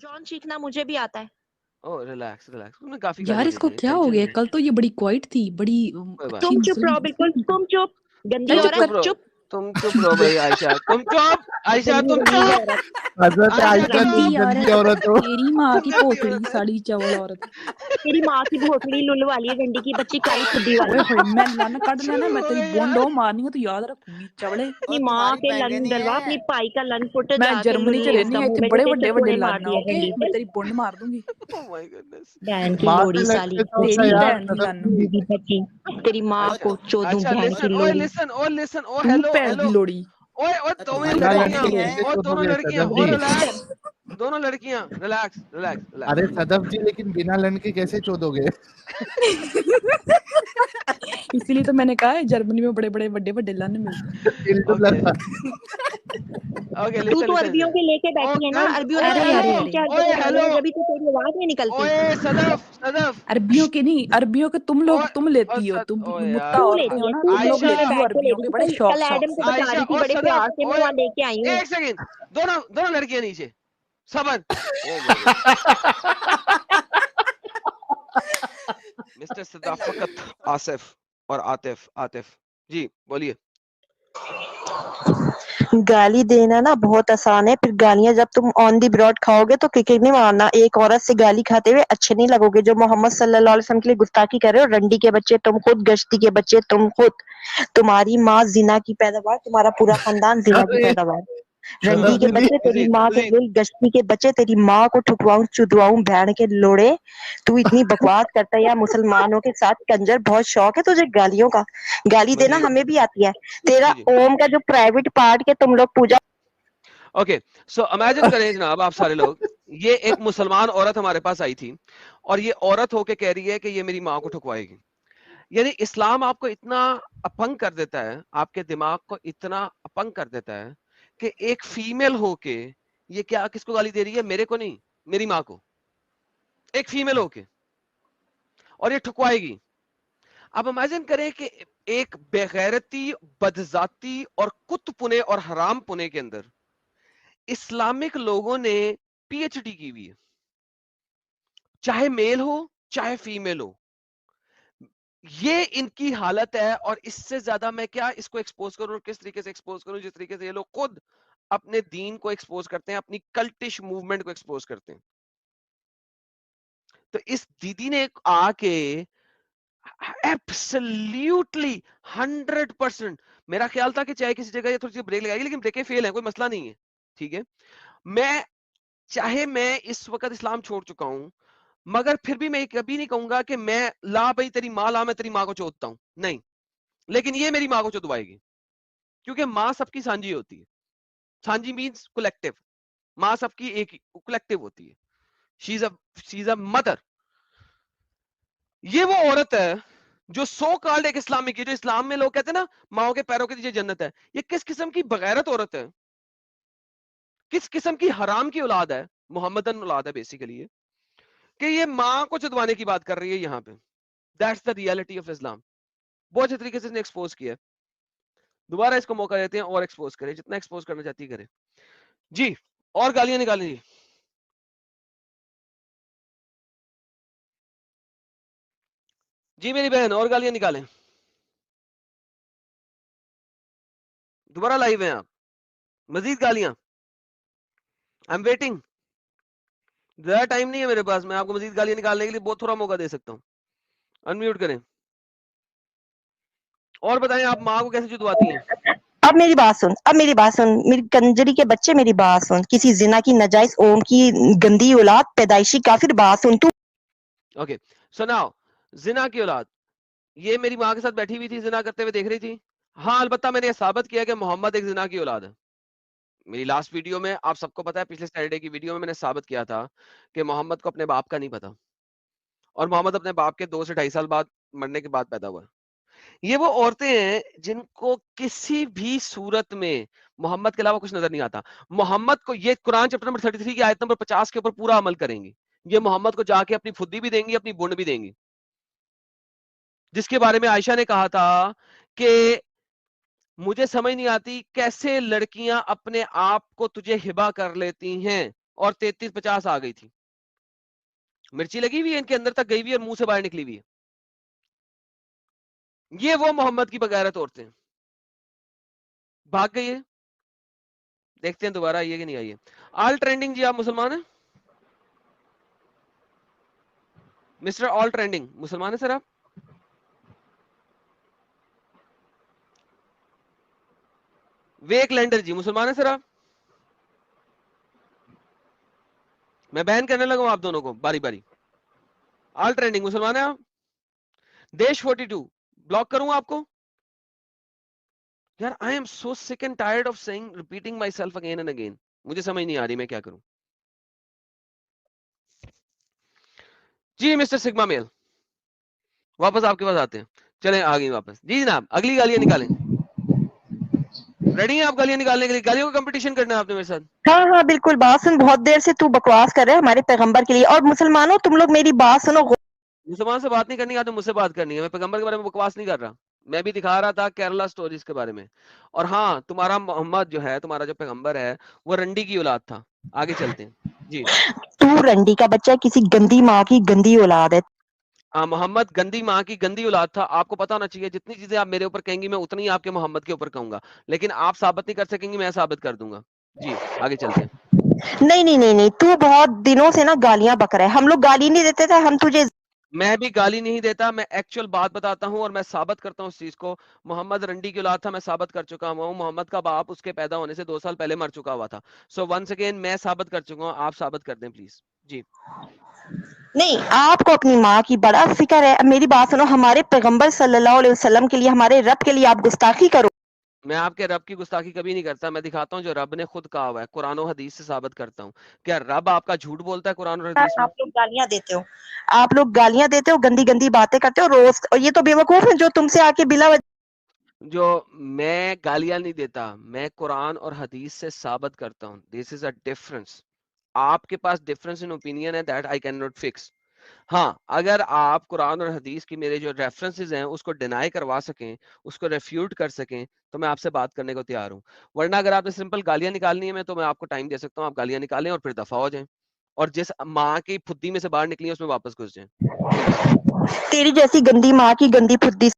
John सीखना मुझे भी आता है. ओह रिलैक्स रिलैक्स, तुमने काफी यार गालियां दे इसको दी, क्या हो टेंशन गया, नहीं, कल तो ये बड़ी क्वाइट थी, बड़ी कोई बात अच्छी तुम चुप मुस्लिम रहो, बिल्कुल तुम चुप. गंदी चल चुप औरत कर चुप. तुम चुप रहो भाई आयशा, तुम चुप आयशा, गंदी तुम गंदी चुप औरत. हजरत आयशा, आयशा चुप गंदी तुम गंदी औरत, औरत हो। तेरी माँ की तुम गंदी पोतड़ी औरत है। साड़ी चावल औरत। तेरी माँ की भोसड़ी लुल वाली है, डंडी की बच्ची, काली खुदी ओए वाली. होए मैं लन कट लेना, मैं तेरी यार। बोंडो मारनी है, तू याद रखूंगी चवड़े। अपनी माँ के लन डलवा, अपनी पाई का लन फुट मैं जाके जर्मनी च लुल्ली रहनी उसका है, मुंह इतने में बड़े जैसे बड़े चप्पू बड़े ने मार लन दिया ओके, डंडी मैं से. तेरी बोंड मार दूंगी। Oh my goodness. बहन की माँ लोड़ी से साली, लड़के तो तेरी यार बहन की सदफ लन, की बच्ची, तेरी माँ अच्छा को चोदूं अच्छा, बहन लिसन की ओए लोड़ी. लिसन ओ लिसन ओ तू हेलो पैर हेलो दी लोड़ी। ओए ओए दोनों बिना लन लड़कियां, के कैसे ओ दोनों चोदोगे लड़कियां, सदफ ओ जी? रिलैक्स, दोनों लड़कियां रिलैक्स रिलैक्स अरे रिलैक्स। सदफ जी लेकिन बिना लन के कैसे चोदोगे? इसीलिए तो मैंने कहा है जर्मनी में बड़े बड़े बड़े बड़े लन मिलते हैं। ओके ओके तू लिसन तो लिसन अरबियों के लेके बैठी है ना, अरबियों ने ओए अरे बताया अरे है हेलो अरे क्या ओए अरबियों हेलो में, जब भी तो तेरी आवाज नहीं निकलती. ओए सदफ सदफ अरबियों के नहीं, अरबियों के तुम लोग, ओए तुम ओ लेती हो, सद तुम ओ मुत्ता यार तू औरतें लेती हो है, ना, तू तुम लोग धोखे में लेती हो बैठ के अरबियों लेती के थी. बड़े कल शौक कल शौक एडम को से। बता आयशा रही थी, और बड़े सदफ प्यार से मैं ओए वहां लेके आई हूँ. एक सेकंड, दोनों दोनों लड़कियां नीचे सबन। Oh my God mister Sadafqat Asif और आतिफ आतिफ जी बोलिए। गाली देना ना बहुत आसान है, फिर गालियां जब तुम ऑन दी ब्रॉड खाओगे तो किक नहीं मारना. एक औरत से गाली खाते हुए अच्छे नहीं लगोगे. जो मोहम्मद सल्लल्लाहु अलैहि वसल्लम के लिए गुस्ताखी कर रहे हो, रंडी के बच्चे तुम खुद, गश्ती के बच्चे तुम खुद, तुम्हारी माँ जिना की पैदावार, तुम्हारा पूरा खानदान जिना की अरे पैदावार. रंडी सदफ के जी बच्चे तेरी मजीद माँ के मजीद दिल, गश्ती के बच्चे तेरी माँ को ठुकवाऊं चुदवाऊं भैन के लोड़े. तू इतनी बकवास करता है यार. मुसलमानों के साथ कंजर, बहुत शौक है तुझे गालियों का. गाली देना मजीद हमें भी आती है. तेरा जी जी ओम का जो प्राइवेट पार्ट के तुम लोग पूजा. ओके सो इमेजिन करें जनाब आप सारे लोग, ये एक मुसलमान औरत हमारे पास आई थी और ये औरत होके कह रही है कि ये मेरी माँ को ठुकवाएगी. यानी इस्लाम आपको इतना अपंग कर देता है, आपके दिमाग को इतना अपंग कर देता है कि एक फीमेल होके ये क्या किसको गाली दे रही है? मेरे को नहीं, मेरी माँ को, एक फीमेल होके, और ये ठुकवाएगी. अब इमेजिन करें कि एक बेगैरती, बदजाती और कुत्तपुने और हराम पुने के अंदर इस्लामिक लोगों ने पीएचडी की हुई है, चाहे मेल हो चाहे फीमेल हो. ये इनकी हालत है और इससे ज्यादा मैं क्या इसको एक्सपोज करूं, किस तरीके से एक्सपोज करूं, जिस तरीके से ये लोग खुद अपने दीन को एक्सपोज करते हैं, अपनी कल्टिश मूवमेंट को एक्सपोज करते हैं. तो इस दीदी ने आके एब्सोल्युटली 100%, मेरा ख्याल था कि चाहे किसी जगह ये थोड़ी सी ब्रेक लगाएगी, लेकिन ब्रेकें फेल है, कोई मसला नहीं है, ठीक है. मैं चाहे मैं इस वक्त इस्लाम छोड़ चुका हूं, मगर फिर भी मैं कभी नहीं कहूंगा कि मैं ला भाई तेरी माँ ला, मैं तेरी माँ को चोदता हूं, नहीं. लेकिन ये मेरी माँ को चुदवाएगी, क्योंकि माँ सबकी सांझी होती है. सांझी मीन्स कलेक्टिव, माँ सबकी एक कलेक्टिव होती है. She is a mother. ये वो औरत है जो सो कॉल्ड एक इस्लामिक, जो इस्लाम में लोग कहते हैं ना माओ के पैरों के नीचे जन्नत है, ये किस किस्म की बगैरत औरत है, किस किस्म की हराम की औलाद है, मोहम्मदन औलाद है बेसिकली ये, कि ये माँ को चुदवाने की बात कर रही है यहाँ पे. That's the reality of Islam. बहुत अच्छे तरीके से इसने एक्सपोज किया. दोबारा इसको मौका देते हैं और एक्सपोज करें, जितना एक्सपोज करना चाहती है करें जी. और गालियां निकालें जी. जी मेरी बहन, और गालियां निकालें. दोबारा लाइव हैं आप, मजीद गालियां. I am waiting. ज्यादा टाइम नहीं है मेरे पास, मैं आपको मजीद गालियां निकालने के लिए बहुत थोड़ा मौका दे सकता हूं. अनम्यूट करें और बताएं आप माँ को कैसे चुदवाती हैं. अब मेरी बात सुन, अब मेरी बात सुन, मेरी कंजरी के बच्चे, मेरी बात सुन. किसी जिना की नजायज ओम की गंदी औलाद, पैदाइशी काफिर, बात सुन तू. ओके सो नाउ, जिना की औलाद, ये मेरी माँ के साथ बैठी हुई थी, जिना करते हुए देख रही थी. हाँ अलबत्ता मैंने ये साबित किया कि मोहम्मद एक जिना की औलाद है. मेरी लास्ट वीडियो में आप सबको पता है, पिछले सैटरडे की वीडियो में मैंने साबित किया था कि मोहम्मद को अपने बाप का नहीं पता, और मोहम्मद अपने बाप के 2 से 2.5 साल बाद मरने के बाद पैदा हुआ. ये वो औरतें हैं जिनको किसी भी सूरत में मोहम्मद के अलावा कुछ नजर नहीं आता. मोहम्मद को, ये कुरान चैप्टर नंबर 33 की आयत नंबर 50 के ऊपर पूरा अमल करेंगी. ये मोहम्मद को जाके अपनी फुद्दी भी देंगी, अपनी बुंड भी देंगी, जिसके बारे में आयशा ने कहा था कि मुझे समझ नहीं आती कैसे लड़कियां अपने आप को तुझे हिबा कर लेती हैं. اور 33-50 آ گئی تھی. مرچی لگی ہوئی ہے ان کے اندر تک گئی ہوئی ہے اور منہ سے باہر نکلی ہوئی ہے. یہ وہ محمد کی بغیرت عورتیں بھاگ گئی ہے. دیکھتے ہیں دوبارہ آئیے کہ نہیں آئیے. آل ٹرینڈنگ جی آپ مسلمان ہیں؟ مسٹر آل ٹرینڈنگ مسلمان ہیں سر آپ؟ ویک لینڈر جی مسلمان ہیں سر آپ؟ میں بین کرنے لگا ہوں آپ دونوں کو باری باری. آل ٹرینڈنگ مسلمان ہیں آپ؟ دیش 42 بلاک کروں آپ کو یار. آئی am so sick and tired of seeing repeating myself again and again. مجھے سمجھ نہیں آ رہی میں کیا کروں. جی مسٹر سگما میل واپس آپ کے پاس آتے ہیں. چلیں آ گئی واپس. جی جناب اگلی گالیاں نکالیں. ریڈی ہیں آپ گالیاں نکالنے کے لیے؟ گالیوں کا کمپٹیشن کرنا ہے آپ نے میرے ساتھ؟ ہاں ہاں بالکل. بات سن, بہت دیر سے تو بکواس کر رہے ہمارے پیغمبر کے لیے. اور مسلمانوں تم لوگ میری بات سنو. مسلمان سے بات نہیں کرنی ہے تو مجھ سے بات کرنی ہے. میں پیغمبر کے بارے میں بکواس نہیں کر رہا. میں بھی دکھا رہا تھا کیرلا سٹوریز کے بارے میں. اور ہاں تمہارا محمد جو ہے تمہارا جو پیغمبر ہے وہ رنڈی کی اولاد تھا. آگے چلتے ہیں جی. تو رنڈی کا بچہ کسی گندی ماں کی گندی اولاد ہے. محمد گندی ماں کی گندی اولاد تھا. آپ کو پتا ہونا چاہیے جتنی چیزیں آپ میرے اوپر کہیں گی میں اتنی آپ کے محمد کے اوپر کہوں گا. لیکن آپ ثابت نہیں کر سکیں گی, میں ثابت کر دوں گا. جی آگے چلتے ہیں. نہیں نہیں نہیں نہیں, تو بہت دنوں سے نا گالیاں بک رہا ہے. ہم لوگ گالی نہیں دیتے تھے, ہم تجھے میں بھی گالی نہیں دیتا, میں ایکچوئل بات بتاتا ہوں اور میں ثابت کرتا ہوں اس چیز کو. محمد رنڈی کی اولاد تھا, میں ثابت کر چکا ہوں. محمد کا باپ اس کے پیدا ہونے سے 2 سال پہلے مر چکا ہوا تھا. سو ونس اگین میں ثابت کر چکا ہوں, آپ ثابت کر دیں پلیز. جی نہیں. آپ کو اپنی ماں کی بڑا فکر ہے. میری بات سنو, ہمارے پیغمبر صلی اللہ علیہ وسلم کے لیے, ہمارے رب کے لیے آپ گستاخی کرو. میں آپ کے رب کی گستاخی کبھی نہیں کرتا. میں دکھاتا ہوں جو رب نے خود کہا ہوا ہے, قرآن و حدیث سے ثابت کرتا ہوں. کیا رب آپ کا جھوٹ بولتا ہے قرآن اور حدیث میں؟ آپ لوگ گالیاں دیتے ہو, آپ لوگ گالیاں دیتے ہو, گندی گندی باتیں کرتے ہو روز. اور یہ تو بیوقوف ہے جو تم سے آ کے بلا جو میں گالیاں نہیں دیتا, میں قرآن اور حدیث سے ثابت کرتا ہوں. دس از اے ڈفرنس. آپ کے پاس ڈفرنس ان اوپینین ہے, that I can not fix. ہاں اگر آپ قرآن اور حدیث کی میرے جو ریفرنسز ہیں اس کو ڈینائی کروا سکیں, اس کو ریفیوٹ کر سکیں, تو میں آپ سے بات کرنے کو تیار ہوں. ورنہ اگر آپ نے سمپل گالیاں نکالنی ہے تو میں آپ کو ٹائم دے سکتا ہوں, آپ گالیاں نکالیں اور پھر دفع ہو جائیں, اور جس ماں کی پھدی میں سے باہر نکلی ہے اس میں واپس گھس جائیں. پلیز. تیری جیسی گندی ماں کی گندی پھدی.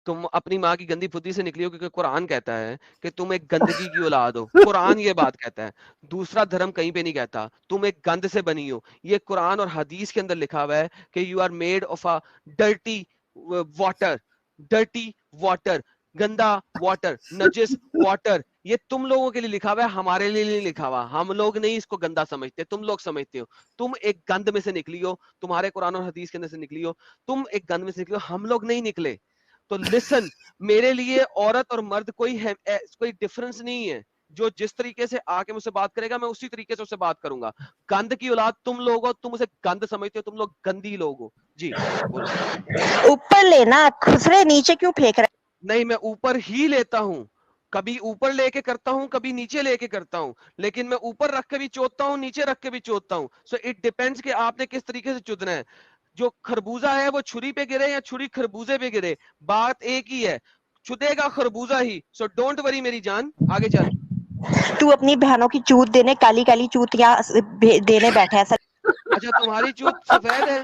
تم اپنی ماں کی گندی پھدی سے نکلی ہو, کیونکہ قرآن کہتا ہے کہ تم ایک گندگی کی اولاد ہو. قرآن یہ بات کہتا ہے, دوسرا دھرم کہیں پہ نہیں کہتا. تم ایک گند سے بنی ہو. یہ قرآن اور حدیث کے اندر لکھا ہوا ہے کہ you are made of a dirty water. Dirty water, گندا واٹر, نجس واٹر. یہ تم لوگوں کے لیے لکھا ہوا ہے, ہمارے لیے نہیں لکھا ہوا. ہم لوگ نہیں اس کو گندا سمجھتے, تم لوگ سمجھتے ہو. تم ایک گند میں سے نکلی ہو, تمہارے قرآن اور حدیث کے اندر سے نکلی ہو. تم ایک گند میں سے نکلی ہو, ہم لوگ نہیں نکلے. تو لسن, میرے لیے عورت اور مرد کوئی ڈفرنس نہیں ہے. جو جس طریقے سے آ کے مجھ سے بات کرے گا میں اسی طریقے سے اس سے بات کروں گا. گند کی اولاد تم لوگ ہو, تم اسے گند سمجھتے ہو, تم لوگ گندی لوگ ہو. جی بولو. اوپر لینا, خسرے نیچے کیوں پھینک رہے؟ نہیں, میں اوپر ہی لیتا ہوں. کبھی اوپر لے کے کرتا ہوں, کبھی نیچے لے کے کرتا ہوں. لیکن میں اوپر رکھ کے بھی چوتتا ہوں, نیچے رکھ کے بھی چوتتا ہوں. سو اٹ ڈیپینڈس کہ آپ نے کس طریقے سے چدنا ہے. جو خربوزہ ہے وہ چھری پہ گرے یا چھری خربوزے پہ گرے, بات ایک ہی ہے. چدے گا خربوزہ ہی. سو ڈونٹ وری میری جان, آگے چل. تو اپنی بہنوں کی چوت دینے, کالی کالی چوتیاں دینے بیٹھا ہے. اچھا تمہاری چوت سفید ہے,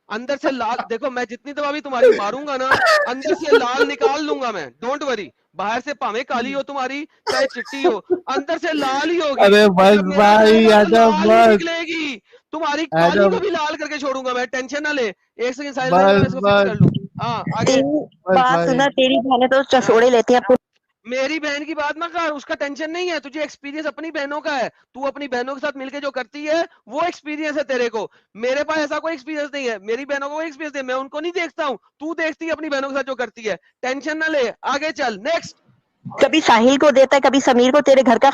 اندر سے لال. دیکھو میں جتنی دفعہ بھی تمہاری ماروں گا نا, اندر سے لال نکال لوں گا میں. Don't worry. باہر سے پاویں کالی ہو تمہاری, چاہے چٹی ہو, اندر سے لال ہی ہوگی. ارے اور بس جب میرا ٹائم بھائی ہوگا تو ایڈم لال ہی بس نکلے گی. تمہاری کالی ایڈم کو بھی لال کر کے چھوڑوں گا میں, ٹینشن نہ لے. ایک سیکنڈ سائلنٹ رہنا, بس میں اس کو فکس کر بس لوں. ہاں آگے. تیری بس بات بھائی سنا, تیری بہنیں تو ہاں, چسوڑے لیتی ہیں. میری بہن کی بات نہ کر, اس کا ٹینشن نہیں ہے. تجھے ایکسپیرینس اپنی بہنوں کا ہے, تو اپنی بہنوں کے ساتھ مل کے جو کرتی ہے وہ ایکسپیرینس ہے تیرے کو. میرے پاس ایسا کوئی ایکسپیرینس نہیں ہے. میری بہنوں کو کوئی ایکسپیرینس نہیں ہے, میں ان کو نہیں دیکھتا ہوں. تو دیکھتی ہے اپنی بہنوں کے ساتھ جو کرتی ہے. ٹینشن نہ لے, آگے چل. نیکسٹ. کبھی ساحل کو دیتا ہے, کبھی سمیر کو. تیرے گھر کا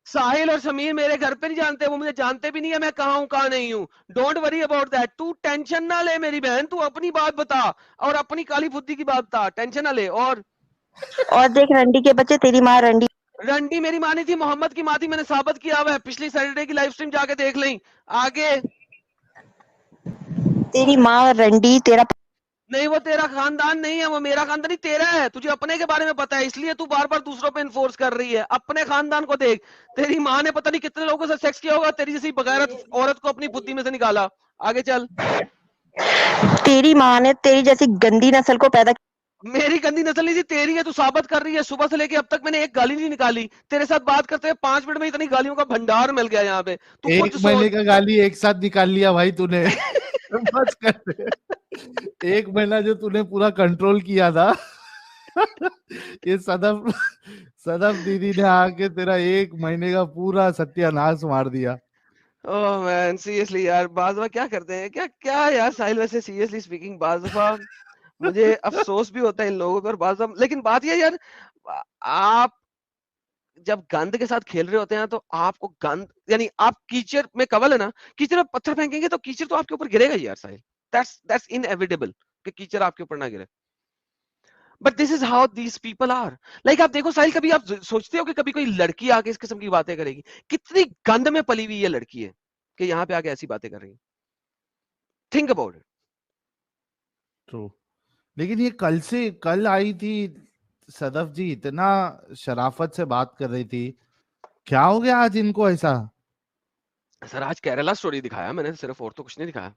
ساحل اور سمیر میرے گھر پہ نہیں جانتے, وہ مجھے جانتے بھی نہیں ہے میں کہاں ہوں کہاں نہیں ہوں. Don't worry about that. تو ٹینشن نہ لے میری بہن, تو اپنی بات بتا اور اپنی کالی پھدی کی بات بتا. ٹینشن نہ لے. اور دیکھ رنڈی کے بچے, تیری ماں رنڈی. رنڈی میری ماں نہیں تھی, محمد کی ماں تھی. میں نے ثابت کیا ہوا ہے, پچھلی سیٹرڈے کی لائیو سٹریم جا کے دیکھ لیں. آگے. تیری ماں رنڈی, تیرا نہیں وہ تیرا خاندان نہیں ہے, وہ میرا خاندان نہیں, تیرا ہے. تجھے اپنے کے بارے میں پتا ہے, اس لیے تو بار بار دوسروں پہ انفورس کر رہی ہے. اپنے خاندان کو دیکھ, تیری ماں نے پتہ نہیں کتنے لوگوں سے سیکس کیا ہوگا, تیری جیسی بغیرت عورت کو اپنی بدھی میں سے نکالا. آگے چل. تیری ماں نے تیری جیسی گندی نسل کو پیدا میری گندی نسل نہیں تھی, تیری ہے. تو ثابت کر رہی ہے, صبح سے لے کے اب تک میں نے ایک گالی نہیں نکالی. تیرے ساتھ بات کرتے ہیں 5 منٹ میں اتنی گالیوں کا بھنڈار مل گیا یہاں پہ. تو خود 1 مہینے سوچ. کا گالی ایک ساتھ نکال لیا بھائی تو نے. بس کر دے. 1 مہینہ جو تو نے پورا کنٹرول کیا تھا, یہ صدف دیدی نے آ کے تیرا 1 مہینے کا پورا ستیہ ناش مار دیا. اوہ مین سیریسلی یار, بعض دفعہ کیا کرتے ہیں, کیا یار ساحل, ویسے سیریسلی اسپیکنگ بعض دفعہ مجھے افسوس بھی ہوتا ہے ان لوگوں پر بعض دفعہ. لیکن بات یہ یار, آپ جب گند کے ساتھ کھیل رہے ہوتے ہیں تو آپ کو گند, یعنی آپ کیچڑ میں کول ہے نا, کیچڑ میں پتھر پھینکیں گے تو کیچڑ تو آپ کے اوپر گرے گا یار ساحل. That's inevitable کہ کیچڑ آپ کے اوپر نہ گرے. But this is how these people are. Like آپ دیکھو ساحل, کبھی آپ سوچتے ہو کہ کبھی کوئی لڑکی آ کے اس قسم کی باتیں کرے گی؟ کتنی گند میں پلی ہوئی یہ لڑکی ہے کہ یہاں پہ آ کے ایسی باتیں کر رہی ہے. Think about it. True. لیکن یہ کل آئی تھی صدف جی, اتنا شرافت سے بات کر رہی تھی, کیا ہو گیا آج ان کو ایسا؟ سر آج کیرلا سٹوری دکھایا میں نے صرف, اور تو کچھ نہیں دکھایا.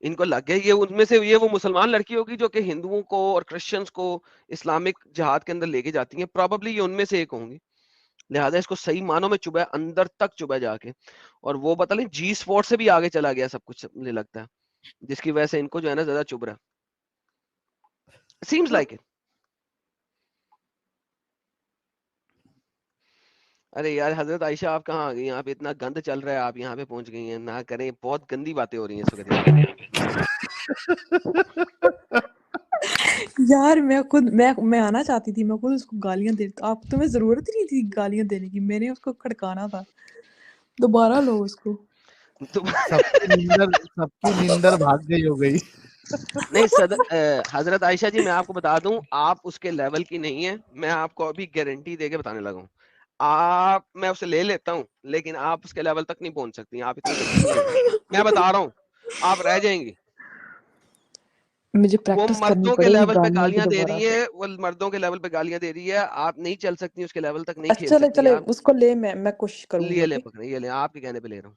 ان کو لگ گیا یہ ان میں سے یہ وہ مسلمان لڑکی ہوگی جو کہ ہندوؤں کو اور کرسچنز کو اسلامک جہاد کے اندر لے کے جاتی ہیں. پروبیبلی یہ ان میں سے ایک ہوں گی, لہٰذا اس کو صحیح معنوں میں چبھا, اندر تک چبھا جا کے. اور وہ پتہ نہیں جی اسپورٹ سے بھی آگے چلا گیا سب کچھ, مجھے لگتا ہے, جس کی وجہ سے ان کو جو ہے نا زیادہ چبھ رہا. Seems like it. ارے یار حضرت عائشہ آپ کہاں آ گئی؟ یہاں پہ اتنا گند چل رہا ہے, آپ یہاں پہ پہنچ گئی ہیں. نہ کریں, بہت گندی باتیں ہو رہی ہیں اس وقت یہاں پہ. یار میں آنا چاہتی تھی, میں خود اس کو گالیاں دیتی. آپ تمہیں ضرورت ہی نہیں تھی گالیاں دینے کی, میں نے اس کو کھڑکانا تھا. دوبارہ لو اس کو. سب کی نیندر بھاگ گئی ہو گئی. نہیں حضرت عائشہ جی, میں آپ کو بتا دوں, آپ اس کے لیول کی نہیں ہے. میں آپ کو ابھی گارنٹی دے کے بتانے لگا ہوں. میں اسے لے لیتا ہوں, لیکن آپ اس کے لیول تک نہیں پہنچ سکتی. آپ اتنی گندی نہیں ہے, میں بتا رہا ہوں, آپ رہ جائیں گی. مجھے وہ پریکٹس کرنی مردوں کے پڑے گی لیول پہ گالیوں کی گالیاں دے دوبارہ رہی سے. ہے, وہ مردوں کے لیول پہ گالیاں دے رہی ہے. آپ نہیں چل سکتی اس کے لیول تک, نہیں کھیل چلے سکتی آپ. اس کو لے, میں کوشش کروں گی. لیے لیں اوکے پکڑے, یہ لیں, آپ کے کہنے پہ لے رہا ہوں.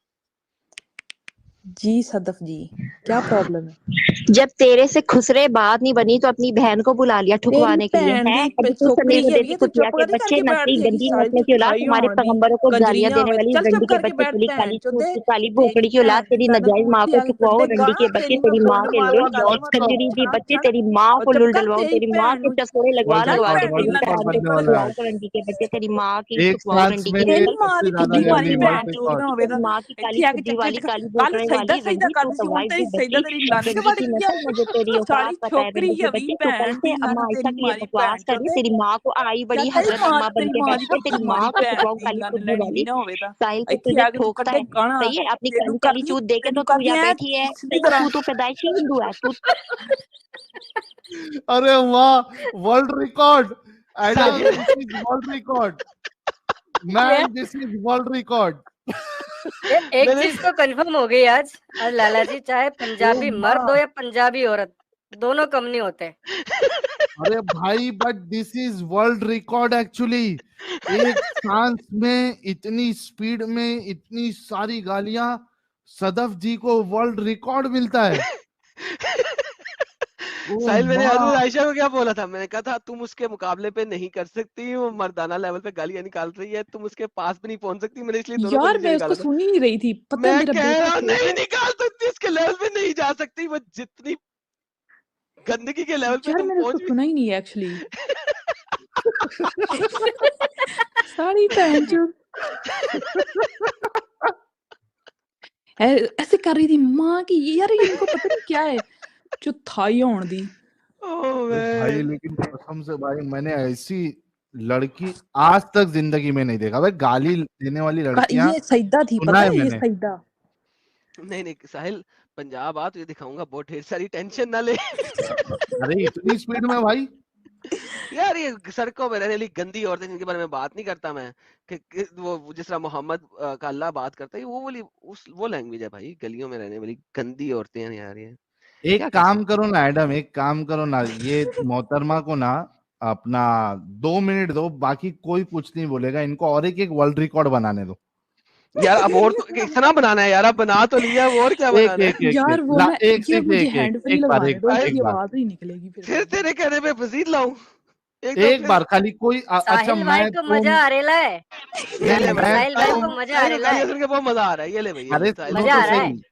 جی صدف جی, کیا پرابلم ہے؟ جب تیرے سے خسرے بات نہیں بنی تو اپنی بہن کو بلا لیا تیری ٹھکوانے کے لیے بھین ہے. دی ابھی تو سوکری سمیل ہے دیتی بھی, تو کتیا چپ کے نہیں کر بچے, کے بیٹھ نسلی تیری گندی ساری نسلیں کی اولاد, تھائی تمہارے ہون دی پیغمبروں کو گالیاں کنجریاں دینے ہوئے. والی چل رنڈی چپ کے کر کے بچے, بیٹھ کلی بہن کالی چودے. کی کالی تیری بھوکڑی کی اولاد, بھین دی تیری لانت, نجائز تو ماں اتنے کو آگے چکواؤ, گڈے رنڈی کے گانا بچے, تیری میں تیری ماں فٹ کے مار لو مار لوز دوں. کنجری دی چپ بچے, کر, تیری ماں اور کو چپ لل کر ڈلواؤ, تیری تیری ماں بھین کے نو. چسورے لگوا چل لگوا کے بھین دی تیری لانت بہن چپ کو کر. چکواؤ, رنڈی کے بچے, تیری ماں کی ایک چکواؤ, سانس رنڈی میں کی تیری نسل. ماں سب دی سے زیادہ پھڈی تیری ماری گالی ماں بھین ورلڈ چود ریکارڈ. نہ ہوے تیری دا. ماں کی کالی ਇੱਥੇ ਆ ਕੇ کھجی ਚੱਕਰ والی, کالی ਕੱਲ بھوکڑے ਸਜਦਾ والی, ਸਜਦਾ رنڈی ਕਰਦੀ تو ਸੀ, ਹੁਣ طوائف ਤੇ دی ਸਜਦਾ بچی, ਤੇਰੀ ਲੰਨ ਚ رنڈی ਵੜ کی ਗਈ ਆ. نسل, مجھے تیری ਸਾਲੀ اوقات پتہ ہے. ਛੋਕਰੀ رنڈی ਆ کے ਵੀ بچے تو کل ਭੈਣ سے ਦੀ اما ਲੰਨ عائشہ ਤੇਰੀ کی یہ ਮਾਰੀ ਭੈਣ بکواس کر رہی ہے. ਚੋਦੇ. تیری ماں کو آئی ਚੱਲ بڑی ਤੇਰੀ حضرت ਮਾਂ اما بن ਤੇਰੀ کے ਮਾਂ ਦੀ بیٹھتی ہے, ਕੁੱਤੀ تیری ماں ਮਾਰੀ کو ਭੈਣ چکواؤ, ਦੀ کالی ਲੰਨ کھجی ਲੈਣੀ والی. ਨਾ ਹੋਵੇ ਤਾਂ. ساحل کو ਇੱਥੇ تجھے ਆ کے ਤੂੰ ٹھوکتا ਕੱਢੇ ہے. ਗਾਣਾ. صحیح ہے, اپنی ਤੈਨੂੰ کالی کالی ਕਰਨੀ, چوت دے کے تو ਤੈਨੂੰ تو ਕਰਦੀ یہاں ਐ بیٹھی ہے. ਸਿੱਧੀ ਤਰ੍ਹਾਂ. تو پیدائشی ہندو ہے تو. ارے واہ, world record Adam, Sahil this is world record man, this is world record. ایک نہیں چیز نہیں تو کنفرم ہو گئی آج لالا جی, چاہے پنجابی مرد ہو یا پنجابی عورت, دونوں کم نہیں ہوتے. ارے بھائی, but this is world record actually. ایک سانس میں اتنی سپیڈ میں اتنی ساری گالیاں, صدف جی کو ورلڈ ریکارڈ ملتا ہے. ساحل, میں نے حضرت عائشہ کو کیا بولا تھا, میں نے کہا تھا تم اس کے مقابلے پہ نہیں کر سکتی, وہ مردانہ لیول پہ گالیاں نکال رہی ہے, تم اس کے پاس بھی نہیں پہنچ سکتی. میں نے اس لیے دونوں کو یار نیچے میں اس کو نکالا تھا. سن ہی نہیں رہی تھی, پتہ ہے میں میرا کہہ بیٹا رہا ہوں نہیں نکال سکتی, اس کے لیول پہ نہیں جا سکتی. وہ جتنی گندگی کے لیول پہ یار تم میں نے اس کو پہنچ سنا ہی نہیں ہے ایکچولی. ساری بہن چود ایسے کر رہی تھی ماں کی. یار ان کو پتہ نہیں کیا ہے جو تھائی ہون دی. بھائی لیکن قسم سے بھائی, میں نے ایسی لڑکی آج تک زندگی میں نہیں دیکھا بھائی. گالی دینے والی لڑکیاں یہ سجدہ تھی, سنا پتہ ہے ہے میں یہ نے. سجدہ. نہیں ساحل, پنجاب آ تجھے دکھاؤں گا بہت ڈھیر ساری, ٹینشن نہ لے. ارے اتنی سپیڈ میں بھائی, یار یہ سڑکوں میں رہنے والی گندی عورتیں جن کے بارے میں بات نہیں کرتا میں, کہ وہ جس طرح محمد کا اللہ بات کرتا ہے, وہ لینگویج ہے بھائی. گلیوں میں رہنے والی گندی عورتیں ہیں یار, یہ एक काम करो ना एडम, एक काम करो ना, ये मोहतरमा को ना अपना 2 मिनट दो, बाकी कोई कुछ नहीं बोलेगा, इनको और एक वर्ल्ड रिकॉर्ड बनाने दो यार। अब और तो इतना बनाना है यार, अब बना तो लिया, अब और क्या एक बनाना है? एक एक यार वो ला, मैं एक ये सिर्फ मुझे एक हैंड एक फ्री एक बार लगवाने एक दो, बार इसकी एक बार आवाज नहीं निकलेगी फिर फिर। तेरे कहने पे फजीद लाऊं एक बार खाली कोई अच्छा साहिल भाई को मजा आ रहा है, ये ले भाई, साहिल भाई को मजा आ रहा गालियां है, सुन के बहुत मजा आ रहा है। ये ले भाई, ये अरे ले साहिल सुनो मजा तो आ रहा है। सही,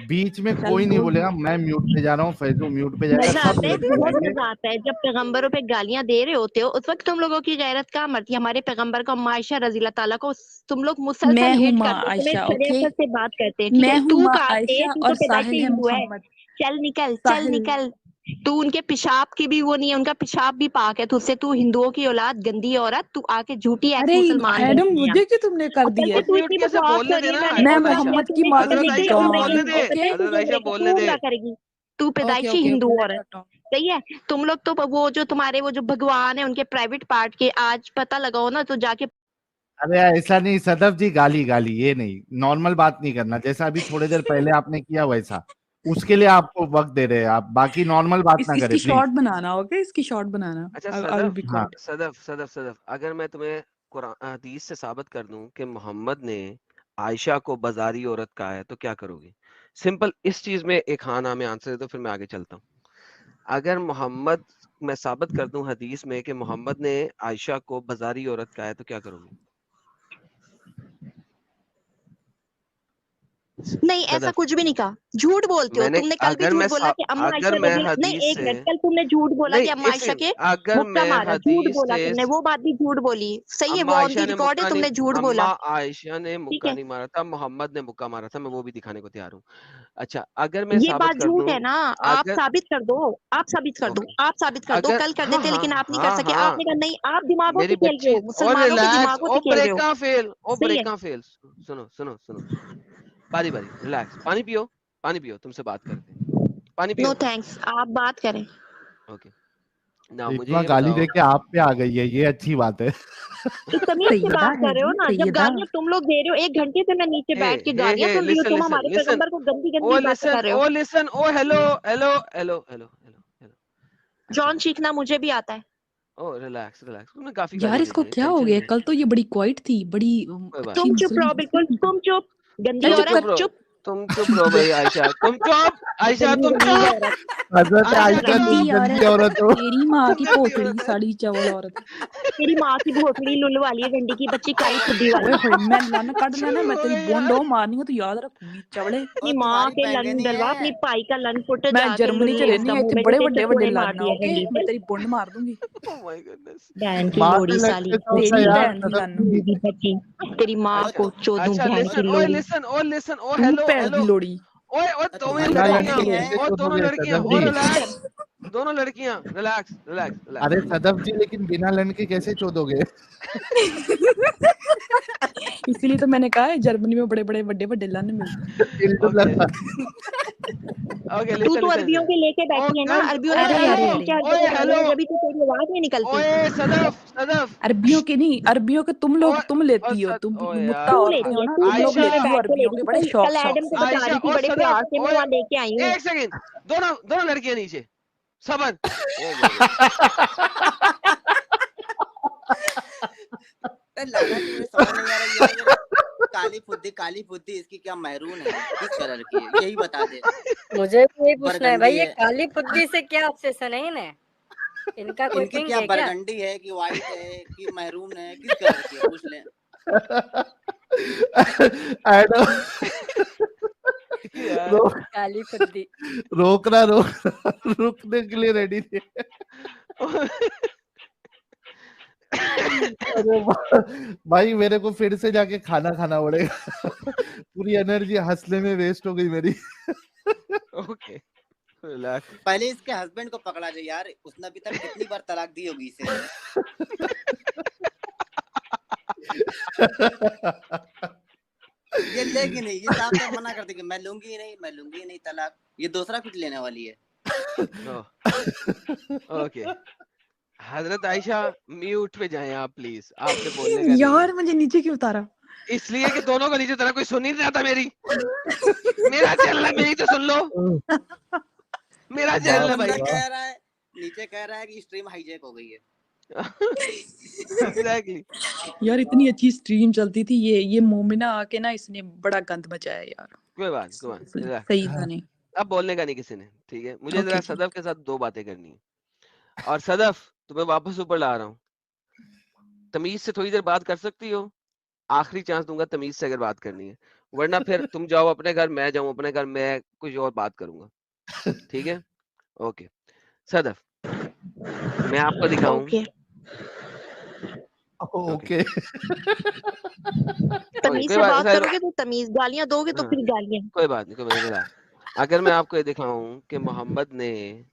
बीच में चल कोई नहीं बोल बोलेगा, मैं म्यूट पे जा रहा हूँ, फैजू म्यूट पे जाएगा, मजा सब आता है, म्यूट पे बहुत जाएंगे। मजा आता है जब पैगंबरों पे गालियां दे रहे होते हो, उस वक्त तुम लोगों की गैरत कहाँ मरती है? हमारे पैगंबर को, अम्मा आयशा रजी अल्लाह ताला को तुम लोग मैं मुसलसल हूँ हेट माँ करते हो, तुम्हें आयशा, ओके, शरीयत से बात करते हैं, ठीक मैं है? हूँ तू माँ कहाँ से? आयशा तू और तो पैदाइश साहिल से है हिंदू है। मोहम्मद। चल निकल, चल साहिल निकल। तू उनके पेशाब की भी वो नहीं है, उनका पेशाब भी पाक है तुझसे। तू हिंदुओं की औलाद, गंदी औरत, तू आके झूठी एक्स अरे मुसलमान एडम बनती है। मुझे क्यों तुमने कर असल दिया में है? तू म्यूट इतनी कैसे बकवास बोलने कर रही है, देना। मैंने मैं हजरत पूछा आयशा, क्या मोहम्मद की तुमने माँ कभी को हजरत लिख आयशा दिया मुझे उम्र बोलने की? दे, ओके, हजरत आयशा बोलने तू दे। क्या करेगी? तू ओके पैदाइशी ओके हिंदू ओके, औरत, सही है? तुम लोग तो वो जो तुम्हारे वो जो भगवान है उनके प्राइवेट पार्ट के आज पता लगाओ ना, तो जाके अरे ऐसा नहीं सदफ जी, गाली गाली ये नहीं, नॉर्मल बात नहीं करना, जैसा अभी थोड़ी देर पहले आपने किया वैसा, उसके लिए आपको वक्त दे रहे हैं आप, बाकी नॉर्मल बात ना करें इसकी प्लीज। शॉर्ट बनाना, ओके, इसकी शॉर्ट बनाना। अच्छा आई विल सदफ, हाँ रिकॉर्ड। सदफ, अगर मैं तुम्हें कुरान हदीस से साबित कर दूं कि मोहम्मद ने आयशा को बाजारी औरत कहा है, तो क्या करोगे? सिंपल, इस चीज में एक हाँ ना में आंसर दे दो, फिर मैं आगे चलता हूँ। अगर मोहम्मद, मैं साबित कर दूं हदीस में कि मोहम्मद ने आयशा को बाजारी औरत कहा है, तो क्या करोगे? नहीं, ऐसा सदफ, कुछ भी नहीं कहा, झूठ बोलते हो। मैंने तुमने कल भी झूठ बोला कि अम्मा आयशा अगर मैं नहीं, हदीस एक से मिनट, कल तुमने झूठ बोला नहीं, कि अम्मा एक आयशा सेकंड, के अगर मुक्का मैं मारा, झूठ हदीस बोला से तुमने, वो बात भी झूठ बोली, सही है? अम्मा वो ऑन आयशा दी ने रिकॉर्ड है, मुक्का नहीं, तुमने झूठ अम्मा बोला, आयशा ने ठीक मुक्का है? नहीं मारा था, मोहम्मद ने मुक्का मारा था, मैं वो भी दिखाने को तैयार हूँ। अच्छा, अगर मैं ये साबित बात कर झूठ दूं, है ना, आप अगर साबित कर दो, आप साबित कर दो, ओके, आप साबित कर दो। अगर कल कर हाँ देते, हाँ लेकिन आप नहीं कर हाँ सके। हाँ, आपने कहा नहीं, आप दिमागों मेरी से खेल रहे बच्ची, हो, ओ मुसलमानों के रिलैक्स, दिमागों ओ से खेल रहे ब्रेक हो, का फेल, ओ सही ब्रेक है? का फेल। सुनो सुनो सुनो, बारी बारी, रिलैक्स, पानी पियो, पानी पियो, तुमसे बात करते हैं, पानी नो पियो। थैंक्स, आप बात करें। ओके, ना मुझे इतना ये गाली बताओ। देके आप पे आ गई है, ये अच्छी बात है। तो तमीज से सैयदा बात है कर रहे हो जी, ना, जब सैयदा। गालियां तुम लोग दे रहे हो, 1 घंटे से मैं नीचे हे बैठ के हे गालियां हे, सुन रही हूँ, लिसन तुम लिसन हमारे लिसन, पैगंबर को गंदी ओ गंदी बातें लिसन, कर रहे हो। Oh listen, oh hello hello hello hello hello hello. अच्छा, जॉन सीखना मुझे भी आता है। ओ रिलैक्स रिलैक्स, तुमने काफी यार गालियां इसको दी हैं, क्या हो टेंशन गया? नहीं है, कल तो ये बड़ी क्वाइट थी, बड़ी कोई बात अच्छी तुम नहीं। चुप रहो, बिल्कुल मुस्लिम। तुम चुप, गंदी चल तुम चुप औरत, चुप कर। रहो, चुप। तुम चुप रहो भाई, आयशा तुम चुप, आयशा गंदी तुम गंदी चुप, औरत, हजरत आयशा आयशा चुप, गंदी तुम गंदी औरत, औरत हो। तेरी माँ तुम की गंदी पोतड़ी औरत है। साड़ी चावल औरत। तेरी माँ की भोसड़ी लुल वाली है, डंडी की बच्ची, काली फुद्दी ओए वाली। होए, मैं लन कट लेना, शुरू मैं हो तेरी गई यार। बोंडो मारनी है तो याद रखूंगी चवड़े। अपनी और माँ तुम्हारी के बहन लन नहीं डलवा, है। अपनी पाई का लन फुट, मैं जाके जर्मनी च लुल्ले रहनी है, मुंह इतने में बड़े से बड़े बड़े चकोड़े लन मारती है ओके, डंडी मैं से। तेरी बोंड मार दूंगी। Oh my goodness. बहन की माँ लोड़ी से साली, लड़के तो तेरी यार बहन की सदफ लन। जी। दीदी बच्ची, तेरी माँ और अच्छा को चोदूं, अच्छा, बहन की लिसन, ओ लोड़ी। लिसन, ओ लिसन, ओ तू हेलो भैंस हेलो, की लोड़ी। ओए ओ दोनों तुम्हारी बिना बहन लड़के लड़कियां, नहीं कैसे है। ओ दोनों शोधोगे लड़कियां, सदफ ओ जी? रिलैक्स, दोनों लड़कियां, रिलैक्स रिलैक्स रिलैक्स अरे रिलैक्स। सदफ जी, लेकिन बिना लड़के कैसे शोधोगे? इसीलिए तो मैंने कहा है जर्मनी में बड़े बड़े बड़े बड़े लन मिलते इल्लू ओके लगा। ओके, तू लिसन तो लिसन अरबियों के लेके ओ बैठी है ना, गर्ल्स, अरबियों ने ओए हैं। तेरे अरे हेलो, मुंह अरे में अरे, क्या ओए जगह डाले हेलो, हैं, जब भी तो तेरी आवाज नहीं निकलती। ओए सदफ सदफ, अरबियों के नहीं, अरबियों के तुम लोग, ओए तुम ओ लेती हो, सद, तुम ओ मुत्ता यार, तू औरतें लेती हो है, ना, तू तुम लोग अरबियों में लेती हो बैठ के ले अरबियों रही के थी। बड़े कल शौक कल शौक एडम को से। बता आयशा रही थी, और बड़े सदफ, प्यार से मैं ओए वहां लेके आई हूँ। एक सेकंड, दोनों दोनों लड़कियां नीचे, सबन, ओ माय गॉड। लाला जी मुझे समझ नहीं आ रहा यार, ये काली फुद्दी इसकी क्या महरून है, किस कलर की है, यही बता दे। मुझे भी यही पूछना है भाई, बरगंडी ये है, काली फुद्दी से क्या ऑब्सेशन है इन्हें? इनका कोई इनकी किंग क्या है क्या? बरगंडी है कि व्हाइट है कि महरून है, किस कलर की है, पूछ ले। एडम यार रोक काली फुद्दी। रोकना रुकने के लिए रेडी थे। अरे भाई मेरे को फिर से जाके खाना खाना पड़ेगा। पूरी एनर्जी हंसने में वेस्ट हो गई मेरी। Okay relax. पहले इसके हस्बैंड को पकड़ा जाए यार, उसने अभी तक कितनी बार तलाक दी होगी इसे। ये लेगी नहीं, ये साफ साफ मना करती कि मैं लूंगी ही नहीं, मैं लूंगी ही नहीं तलाक, ये दूसरा कुछ लेने वाली है। ओके, हजरत आयशा म्यूट पे जाएं आप प्लीज, आपने बोलने का नहीं यार है, मुझे नीचे क्यों उतारा? इसलिए कि दोनों को नीचे तरह कोई सुन ही नहीं रहा था मेरी, मेरा चल रहा है, मेरी तो सुन लो। मेरा चैनल है भाई. बंदा कह रहा है, नीचे कह रहा है कि स्ट्रीम हाईजैक हो गई है. Exactly. यार इतनी अच्छी स्ट्रीम चलती थी, ये मोमिना आके ना इसने बड़ा गंद मचाया यार. कोई बात relax. सही था नहीं. अब बोलने का नहीं किसी ने, ठीक है. मुझे जरा Okay, सदफ के साथ 2 बातें करनी है. और सदफ तुम्हें वापस ऊपर ला रहा हूँ. तमीज से थोड़ी देर बात कर सकती हो. आखिरी चांस दूंगा तमीज से अगर बात करनी है, वरना फिर तुम जाओ अपने घर, मैं जाऊं अपने घर, मैं कुछ और बात करूंगा. ठीक है. ओके सदफ, मैं आपको दिखाऊं. ओके ओके तमीज कोई से बात बात नहीं, करोगे तो तमीज, गालियां दोगे तो हाँ. फिर गालियां. कोई बात नहीं, कोई बात नहीं. अगर मैं आपको ये दिखाऊं कि मोहम्मद ने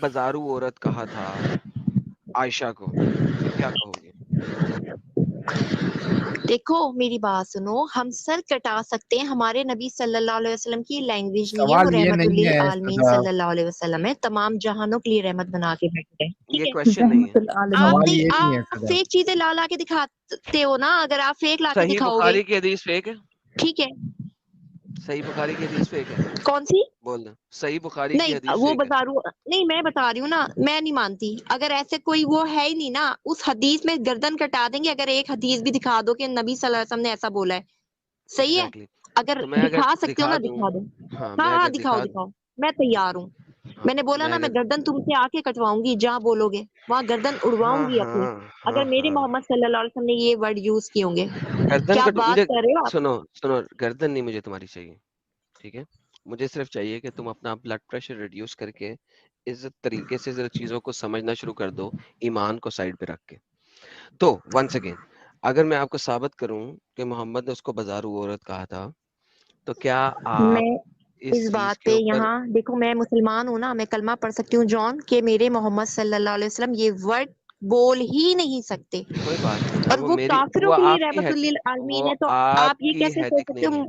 बाजारू औरत कहा था आयशा को, तो क्या कहोगे? देखो मेरी बात सुनो, हम सर कटा सकते हैं, हमारे नबी सल्लल्लाहु अलैहि वसल्लम की लैंग्वेज नहीं है, वो सवाल ये रहमतुल नहीं लिल है आलमीन सदा, सल्लल्लाहु अलैहि वसल्लम है, तमाम जहानों के लिए रहमत बना के बैठे हैं. ठीक ये है, क्वेश्चन नहीं है. रहमतुल आप आलमीन. सवाल नहीं, ये नहीं है आप सदा. फेक चीजें ला के दिखाते हो ना. अगर आप फेक ला के सही दिखाओगे, बुखारी की हदीस फेक है. ठीक है. सही बुखारी की हदीस फेक है. कौन सी? बोल दो, सही बुखारी की नहीं, हदीस वो फेक है. बाजारू नहीं, मैं बता रही हूँ ना, मैं नहीं मानती. अगर ऐसे कोई वो है ही नहीं ना, उस हदीस में गर्दन कटा देंगे अगर एक हदीस भी दिखा दो कि नबी सल्लल्लाहु अलैहि वसल्लम ने ऐसा बोला है. सही है, एग्जैक्टली. अगर तो मैं अगर दिखा सकते हो दिखा ना दूं, दिखा दो. हाँ हाँ मैं हाँ अगर दिखाओ दिखा, दिखाओ, मैं तैयार हूँ. हाँ मैंने बोला मैं ना, मैं अगर, गर्दन तुमसे आके कटवाऊंगी, जहाँ बोलोगे वहां गर्दन हाँ उड़वाऊंगी अपनी, हाँ अगर मेरे हाँ, मोहम्मद सल्लल्लाहु अलैहि वसल्लम ने ये वर्ड यूज किए होंगे. गर्दन क्या को बात मुझे, कर रहे हो आप? सुनो सुनो, गर्दन नहीं मुझे तुम्हारी चाहिए. ठीक है, मुझे सिर्फ चाहिए कि तुम अपना ब्लड प्रेशर रिड्यूस करके इज्जत तरीके से जरा चीजों को समझना शुरू कर दो, ईमान को साइड पे रख के. तो वंस अगेन, अगर मैं आपको साबित करूं कि मोहम्मद ने उसको बाजारू औरत कहा था, तो क्या आप मैं इस इस चीज बात के पे ऊपर, यहाँ देखो, मैं मुसलमान हूँ ना, मैं कलमा पढ़ सकती हूँ जॉन के मेरे मोहम्मद सल्लल्लाहु अलैहि वसल्लम ये वर्ड बोल ही नहीं सकते, कोई बात नहीं है, और वो काफिरों के लिए रहमतुल लिल आलमीन है, तो आप ये आपकी कैसे सोच हेडिक सकते नहीं है, हो?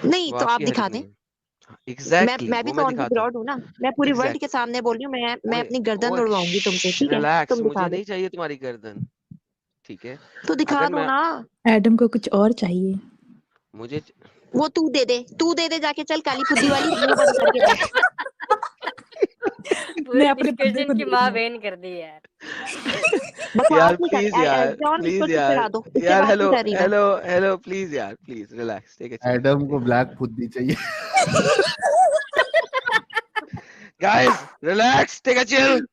नहीं वो तो आप आपकी दिखा हेडिक दें. नहीं है. एग्जैक्टली मैं भी वो तो मैं ऑन द दिखाता हूँ. ब्रॉड हूँ ना, मैं पूरी वर्ल्ड के एग्जैक्टली. सामने बोल रही हूँ, मैं ओए अपनी गर्दन ओए, उड़वाऊंगी तुमसे. ठीक है, रिलैक्स, तुम दिखा मुझे दो. नहीं चाहिए तुम्हारी गर्दन. ठीक है, तो दिखा अगर दो मैं, ना. एडम को कुछ और चाहिए. मुझे वो तू दे दे जाके, चल काली फुद्दी वाली, मुंह बंद करके बैठ. मैं पूरी अपने बंदे डिस्कशन को की दे माँ रही हूँ. बहन कर दी यार. बकवास यार नहीं प्लीज कर. यार, जॉन इसको प्लीज चुप यार, करा दो, इससे यार बात हेलो नहीं कर रही मैं. हेलो हेलो, प्लीज यार, please relax, take it Adam को ब्लैक फुद्दी चाहिए. Guys, relax, take a chill.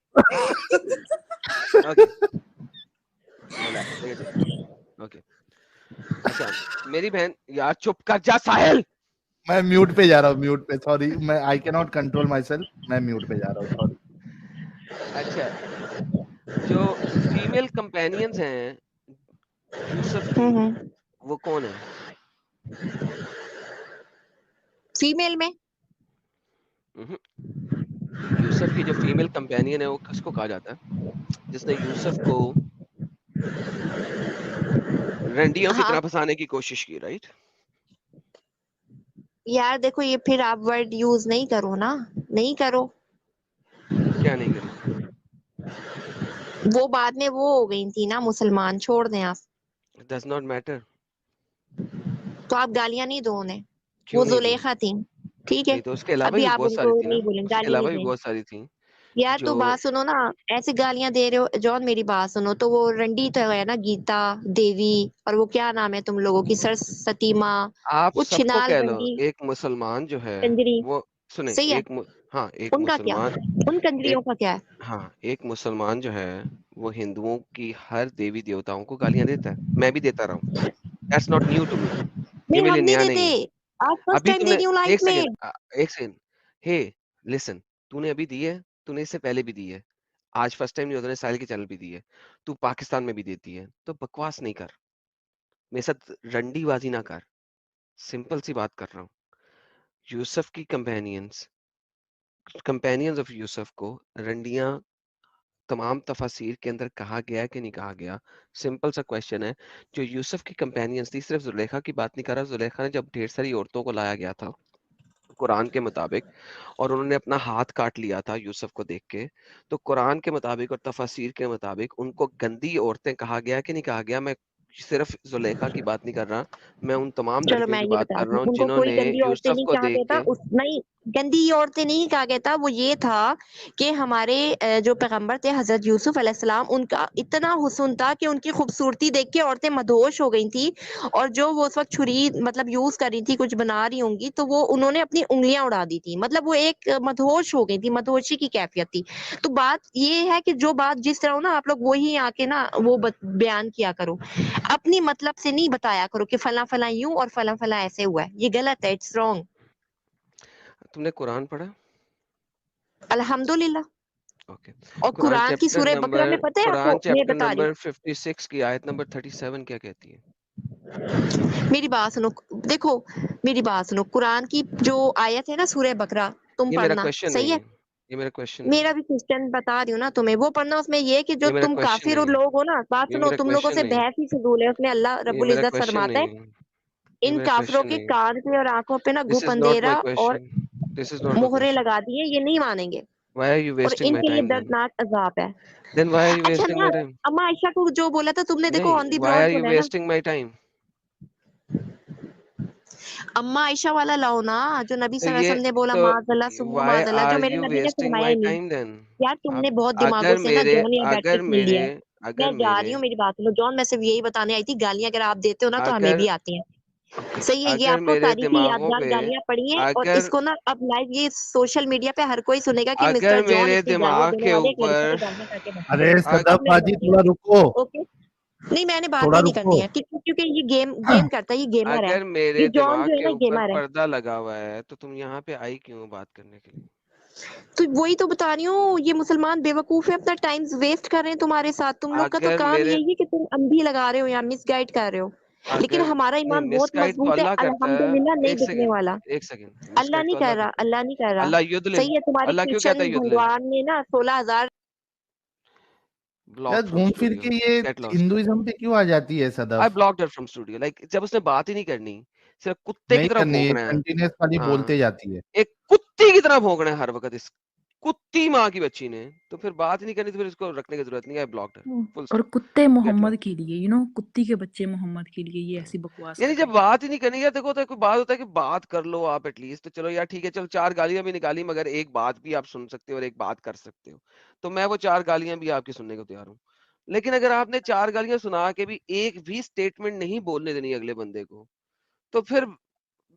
Okay, relax, take a chill. Okay. अच्छा मेरी बहन, यार चुप कर जा साहिल. मैं म्यूट पे जा रहा हूँ, म्यूट पे. सॉरी, मैं I can not control my self. मैं म्यूट पे जा रहा हूँ, सॉरी. अच्छा, जो फीमेल कंपेनियंस हैं यूसुफ की, वो कौन है? फीमेल में यूसुफ की जो फीमेल कंपेनियन है वो किसको कहा जाता है, जिसने यूसुफ को रंडियों की हाँ तरह फंसाने की कोशिश की, राइट? यार देखो, ये फिर आप वर्ड यूज नहीं करो ना, नहीं करो. क्या नहीं करूं? वो बाद में वो हो गई थी ना मुसलमान, छोड़ दें आप. Does not matter. तो आप गालियां नहीं दो उन्हें, क्यों वो नहीं दूं? जुलेखा थी. ठीक है, नहीं तो उसके अलावा अभी भी आप बहुत सारी उनको थी ना, नहीं बोलेंगे, उसके गाली नहीं अलावा भी दें. बहुत सारी थी यार तो जो, बात सुनो ना, ऐसे गालियां दे रहे हो जॉन, मेरी बात सुनो. तो वो रंडी तो है ना, गीता देवी, और वो क्या नाम है तुम लोगों की, सरस्वती माँ, आप वो सबको छिनाल कह लो, रंडी एक मुसलमान जो है कंजरी. वो, सुने, सही है, हाँ एक उनका क्या, मुसलमान, उन कंजरियों एक, का क्या है? हाँ एक मुसलमान जो है वो हिंदुओं की हर देवी देवताओं को गालियां देता है, मैं भी देता रहा हूँ. That's not new to me, ये नहीं, मेरे हम लिए नहीं नया नहीं देते. है. आज फर्स्ट अभी टाइम दे तुमने, रही हूँ लाइफ एक में. सेकंड, एक सेकंड, हे लिसन, तूने अभी दी है, तूने इससे पहले भी दी है, आज फर्स्ट टाइम नहीं होता, साहिल के चैनल पे दी है, तू पाकिस्तान में भी देती है, तो बकवास नहीं कर, मेरे साथ रंडीबाजी ना कर, सिंपल सी बात कर रहा हूँ. यूसुफ की कंपेनियंस ऑफ यूसुफ को रंडियां तमाम तफासिर के अंदर कहा गया है कि नहीं कहा गया? सिंपल सा क्वेश्चन है. जो यूसुफ की कंपेनियंस थी, सिर्फ जुलेखा की बात नहीं कर रहा, जुलेखा ने जब ढेर सारी औरतों को लाया गया था कुरान के मुताबिक, और उन्होंने अपना हाथ काट लिया था यूसुफ को देख के, तो कुरान के मुताबिक और तफासिर के मुताबिक उनको गंदी औरतें कहा गया कि नहीं कहा गया? मैं صرف زلیخا کی بات نہیں کر رہا, میں ان تمام چلو لڑکیوں میں کی یہ بات بتا کر دوں رہا ہوں ان کو جنہوں کوئی نے گندی عورتیں یوسف نہیں کو کہا دیکھ کہتا, کے, اس نہیں گندی عورتیں نہیں کہا کہتا, وہ یہ تھا کہ ہمارے جو پیغمبر تھے حضرت یوسف علیہ السلام, ان کا اتنا حسن تھا کہ ان کی خوبصورتی دیکھ کے عورتیں مدہوش ہو گئی تھی, اور جو وہ اس وقت چھری مطلب یوز کر رہی تھی کچھ بنا رہی ہوں گی, تو وہ انہوں نے اپنی انگلیاں اڑا دی تھی, مطلب وہ ایک مدہوش ہو گئی تھی, مدہوشی کی کیفیت تھی. تو بات یہ ہے کہ جو بات جس طرح ہو نا, آپ لوگ وہی آ کے نا وہ بیان کیا کرو, اپنی مطلب سے نہیں بتایا کرو کہ فلاں فلاں یوں اور فلاں فلاں ایسے ہوا ہے, یہ غلط ہے, اٹس رانگ. تم نے قرآن پڑھا؟ الحمدللہ. اوکے. اور قرآن کی سورہ بقرہ میں پتہ ہے آپ کو, قرآن میں چیپٹر بتا رہی نمبر 56 کی آیت نمبر 37 کیا کہتی ہے؟ ہوں, میری بات سنو, دیکھو میری بات سنو, قرآن کی جو آیت ہے نا سورہ بقرہ, تم یہ میرا پڑھنا, کوشچن صحیح نہیں ہے, ہے, یہ میرا کوشچن نہیں میرا ہے, بھی کوشچن بتا رہی ہوں نا تمہیں, وہ پڑھنا. اس میں یہ کہ جو یہ میرا تم کوشچن کافر نہیں ہے, لوگ ہو نا, بات یہ سنو, میرا تم لوگوں کوشچن سے نہیں ہے, بحث ہی فضول ہے, اس میں اللہ رب یہ میرا العزت کوشچن فرماتا نہیں ہے ہے, یہ ان میرا کافروں کوشچن کے نہیں ہے. کان پہ اور آنکھوں پہ نا This گھپ is not my اندھیرا اور question. This is not my مہریں question. لگا دیے, یہ نہیں مانیں گے, Why are you اور wasting ان my کے لیے time then? دردناک عذاب ہے. Then why are you اچھا wasting نا, my time? اما عائشہ کو جو بولا تھا تم نے, دیکھو نہیں, آن دی why براڈ are you سنا ہے نا, wasting my time? اما عائشہ والا لاؤ نا, جو نبی تو صلی اللہ علیہ یہ وسلم نے بولا تو معاذ اللہ ثم why معاذ اللہ, جو are میرے you نبی نے wasting فرمایا my ہی نہیں. time then? یار تم نے اب بہت دماغوں سے نا جون یا بیٹھ کے سن لیا ہے. میں جا رہی ہوں, میری بات سنو جون, میں صرف یہی بتانے آئی تھی, گالیاں اگر آپ دیتے ہو نا تو ہمیں اگر بھی آتی ہیں, صحیح ہے, یہ اگر آپ کو میرے تاریخی دماغوں یادگار پہ گالیاں پڑھی ہیں, اور اگر اس کو نا اب لائیو یہ سوشل میڈیا پہ ہر کوئی سنے گا کہ اگر مسٹر جان میرے اتنی گالیاں دماغ دینے کے والے ایک لڑکے اوپر کو گالیاں کر کے بتا. ارے اب صدف میں باجی بتا رہی تھوڑا ہوں, رکو, اوکے, نہیں میں نے بات تھوڑا ہی نہیں رکو. کرنی ہے, کیونکہ یہ گیم کرتا ہے, یہ گیمر ہے, اگر میرے یہ جان دماغ جو ہے کے نا اوپر گیمر ہے. پردہ لگا ہوا ہے تو تم یہاں پہ آئی کیوں بات کرنے کے لیے؟ تو وہی تو بتا رہی ہوں, یہ مسلمان بے وقوف ہے, اپنا ٹائم ویسٹ کر رہے ہیں تمہارے ساتھ. تم لوگ کا تو اگر کام میرے یہی ہے کہ تم اندھی لگا رہے ہو یا مس گائڈ کر رہے ہو, لیکن اگر ہمارا نہیں، ایمان مس بہت گائیڈ تو مضبوط ہے, اللہ کرتا ہے. الحمدللہ, نہیں ایک بکنے والا. سیکنڈ ایک سیکنڈ, مس اللہ گائیڈ نہیں تو کر اللہ رہا, کرتا ہے. اللہ نہیں کر رہا. اللہ یدلل, صحیح ہے, تمہارے اللہ کیوں کہتا کرسچن ہے یدلل؟ بھگوان نے نا 16,000. یار بلاک فرام گھوم پھر اسٹوڈیو, کے یہ گیٹ لاسٹ. ہندوازم پہ کیوں آ جاتی ہے Sadaf? I blocked her from studio. Like جب اس نے بات ہی نہیں کرنی, صرف کتے کی نہیں طرح کرنی, بھونکنا ہے. کنٹینیوس والی ہاں, بولتے جاتی ہے. ایک کتی کی طرح بھونکنا ہے ہر وقت, اس کتی ماں کی بچی نے, تو پھر بات ہی نہیں کرنی, تو پھر اس کو رکھنے کی ضرورت نہیں ہے. بلاکڈ ہر فل اور اسٹاپ, کتے گیٹ محمد لاسٹ. کے لیے کتی کے بچے محمد کے لیے یہ ایسی بکواس یعنی کر رہے جب بات ہی نہیں کرنی ہے, دیکھو تو کوئی بات ہوتا ہے کہ بات کر لو آپ ایٹ لیسٹ, تو چلو یار ٹھیک ہے, چلو 4 گالیاں بھی نکالی, مگر ایک بات بھی آپ سن سکتے ہو اور ایک بات کر سکتے ہو, تو میں وہ 4 گالیاں بھی آپ کی سننے کو تیار ہوں. لیکن اگر آپ نے 4 گالیاں سنا کے بھی ایک بھی سٹیٹمنٹ نہیں بولنے دینی اگلے بندے کو, تو پھر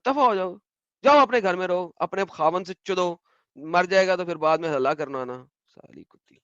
دفع ہو جاؤ, جاؤ اپنے گھر میں رہو, اپنے خاون سے چدو, مر جائے گا تو پھر بعد میں ہلا کرنا نا, سالی کتی.